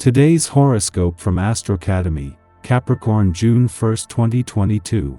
Today's horoscope from Astrocademy, Capricorn June 1, 2022.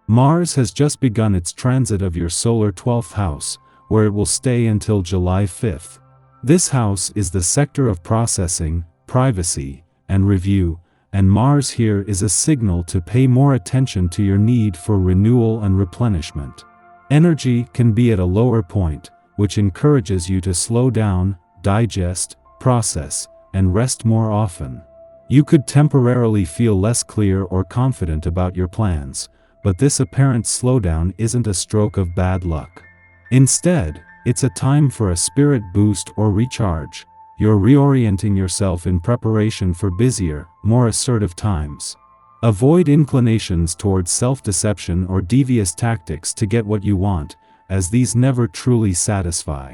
Mars has just begun its transit of your solar 12th house, where it will stay until July 5th. This house is the sector of processing, privacy, and review, and Mars here is a signal to pay more attention to your need for renewal and replenishment. Energy can be at a lower point, which encourages you to slow down, digest, process, and rest more often. You could temporarily feel less clear or confident about your plans, but this apparent slowdown isn't a stroke of bad luck. Instead, it's a time for a spirit boost or recharge. You're reorienting yourself in preparation for busier, more assertive times. Avoid inclinations towards self-deception or devious tactics to get what you want, as these never truly satisfy.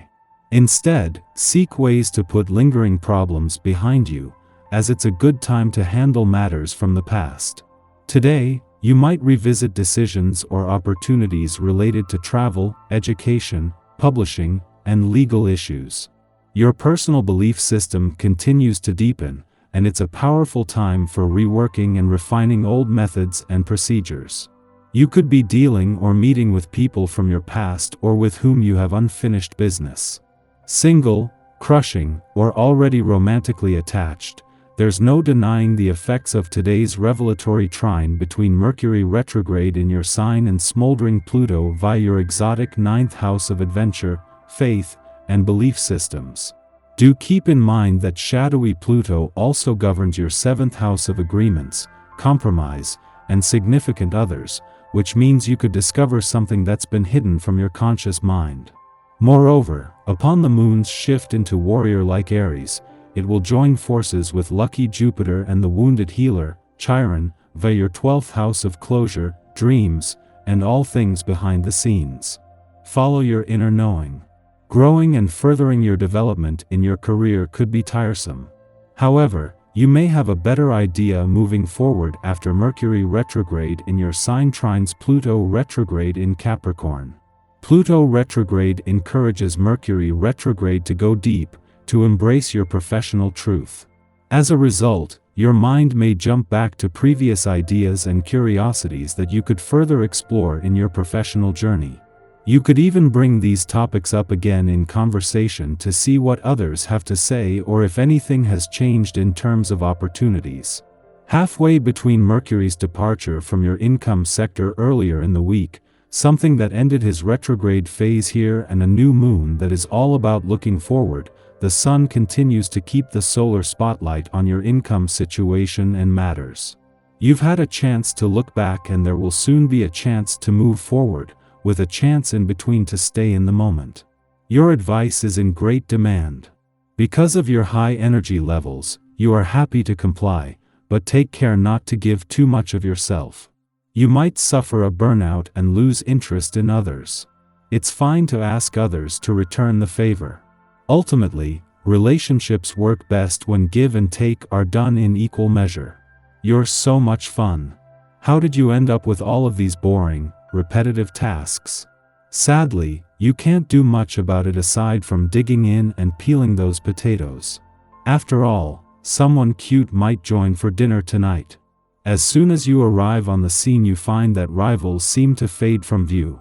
Instead, seek ways to put lingering problems behind you, as it's a good time to handle matters from the past. Today, you might revisit decisions or opportunities related to travel, education, publishing, and legal issues. Your personal belief system continues to deepen, and it's a powerful time for reworking and refining old methods and procedures. You could be dealing or meeting with people from your past or with whom you have unfinished business. Single, crushing, or already romantically attached, there's no denying the effects of today's revelatory trine between Mercury retrograde in your sign and smoldering Pluto via your exotic 9th house of adventure, faith, and belief systems. Do keep in mind that shadowy Pluto also governs your 7th house of agreements, compromise, and significant others, which means you could discover something that's been hidden from your conscious mind. Moreover, upon the moon's shift into warrior-like Aries, it will join forces with lucky Jupiter and the wounded healer, Chiron, via your 12th house of closure, dreams, and all things behind the scenes. Follow your inner knowing. Growing and furthering your development in your career could be tiresome. However, you may have a better idea moving forward after Mercury retrograde in your sign trines Pluto retrograde in Capricorn. Pluto retrograde encourages Mercury retrograde to go deep, to embrace your professional truth. As a result, your mind may jump back to previous ideas and curiosities that you could further explore in your professional journey. You could even bring these topics up again in conversation to see what others have to say or if anything has changed in terms of opportunities. Halfway between Mercury's departure from your income sector earlier in the week, something that ended his retrograde phase here, and a new moon that is all about looking forward, the sun continues to keep the solar spotlight on your income situation and matters. You've had a chance to look back, and there will soon be a chance to move forward, with a chance in between to stay in the moment. Your advice is in great demand. Because of your high energy levels, you are happy to comply, but take care not to give too much of yourself. You might suffer a burnout and lose interest in others. It's fine to ask others to return the favor. Ultimately, relationships work best when give and take are done in equal measure. You're so much fun. How did you end up with all of these boring, repetitive tasks? Sadly, you can't do much about it aside from digging in and peeling those potatoes. After all, someone cute might join for dinner tonight. As soon as you arrive on the scene, you find that rivals seem to fade from view.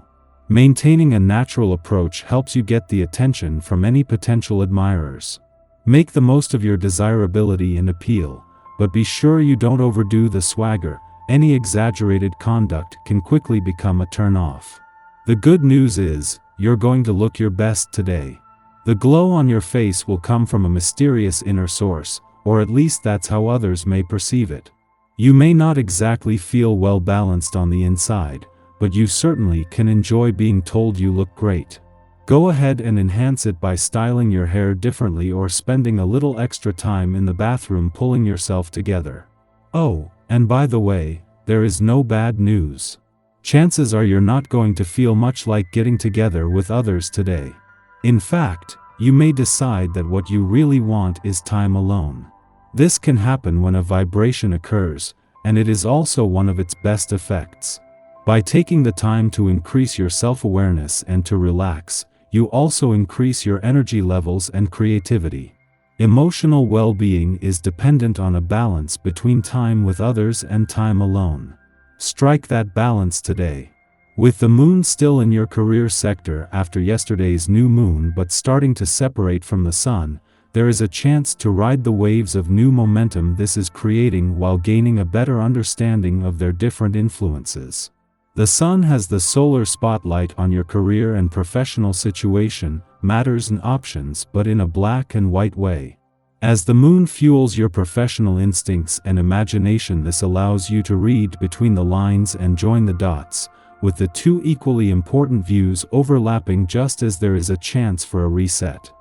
Maintaining a natural approach helps you get the attention from any potential admirers. Make the most of your desirability and appeal, but be sure you don't overdo the swagger. Any exaggerated conduct can quickly become a turn-off. The good news is, you're going to look your best today. The glow on your face will come from a mysterious inner source, or at least that's how others may perceive it. You may not exactly feel well balanced on the inside, but you certainly can enjoy being told you look great. Go ahead and enhance it by styling your hair differently or spending a little extra time in the bathroom pulling yourself together. Oh, and by the way, there is no bad news. Chances are you're not going to feel much like getting together with others today. In fact, you may decide that what you really want is time alone. This can happen when a vibration occurs, and it is also one of its best effects. By taking the time to increase your self-awareness and to relax, you also increase your energy levels and creativity. Emotional well-being is dependent on a balance between time with others and time alone. Strike that balance today. With the moon still in your career sector after yesterday's new moon but starting to separate from the sun, there is a chance to ride the waves of new momentum this is creating while gaining a better understanding of their different influences. The sun has the solar spotlight on your career and professional situation, matters and options, but in a black and white way. As the moon fuels your professional instincts and imagination, this allows you to read between the lines and join the dots, with the two equally important views overlapping just as there is a chance for a reset.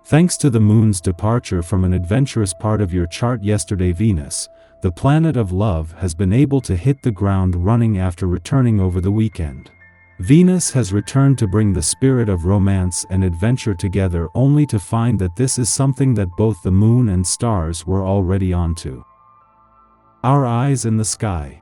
Thanks to the moon's departure from an adventurous part of your chart yesterday, Venus, the planet of love, has been able to hit the ground running after returning over the weekend. Venus has returned to bring the spirit of romance and adventure together, only to find that this is something that both the moon and stars were already onto. Our eyes in the sky.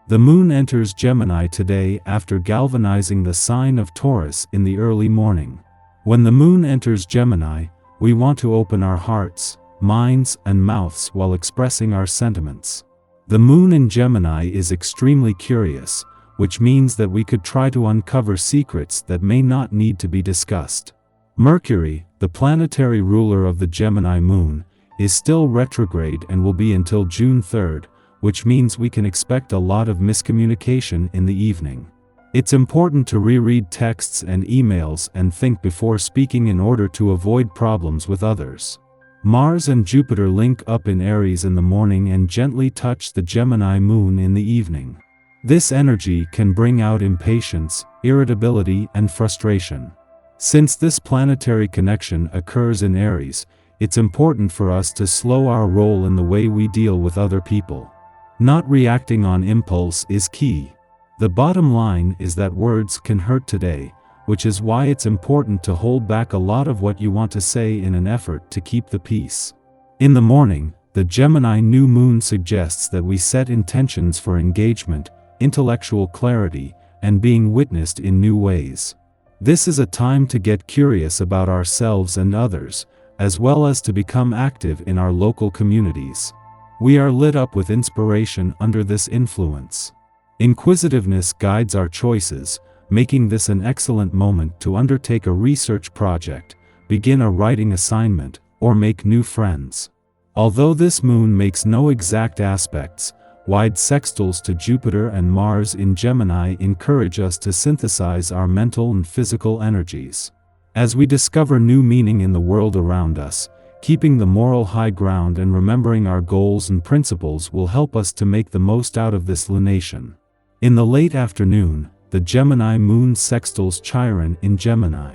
The moon enters Gemini today after galvanizing the sign of Taurus in the early morning. When the moon enters Gemini, we want to open our hearts, minds, and mouths while expressing our sentiments. The moon in Gemini is extremely curious, which means that we could try to uncover secrets that may not need to be discussed. Mercury, the planetary ruler of the Gemini moon, is still retrograde and will be until June 3rd, which means we can expect a lot of miscommunication in the evening. It's important to reread texts and emails and think before speaking in order to avoid problems with others. Mars and Jupiter link up in Aries in the morning and gently touch the Gemini moon in the evening. This energy can bring out impatience, irritability, and frustration. Since this planetary connection occurs in Aries, it's important for us to slow our roll in the way we deal with other people. Not reacting on impulse is key. The bottom line is that words can hurt today, which is why it's important to hold back a lot of what you want to say in an effort to keep the peace. In the morning, the Gemini new moon suggests that we set intentions for engagement, intellectual clarity, and being witnessed in new ways. This is a time to get curious about ourselves and others, as well as to become active in our local communities. We are lit up with inspiration under this influence. Inquisitiveness guides our choices, making this an excellent moment to undertake a research project, begin a writing assignment, or make new friends. Although this moon makes no exact aspects, wide sextiles to Jupiter and Mars in Gemini encourage us to synthesize our mental and physical energies. As we discover new meaning in the world around us, keeping the moral high ground and remembering our goals and principles will help us to make the most out of this lunation. In the late afternoon, the Gemini moon sextiles Chiron in Gemini.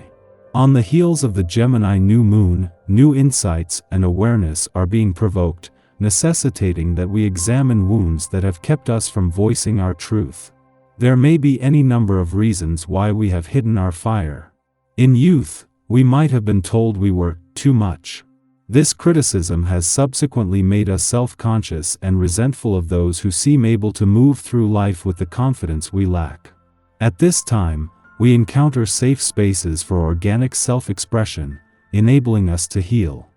On the heels of the Gemini new moon, new insights and awareness are being provoked, necessitating that we examine wounds that have kept us from voicing our truth. There may be any number of reasons why we have hidden our fire. In youth, we might have been told we were too much. This criticism has subsequently made us self-conscious and resentful of those who seem able to move through life with the confidence we lack. At this time, we encounter safe spaces for organic self-expression, enabling us to heal.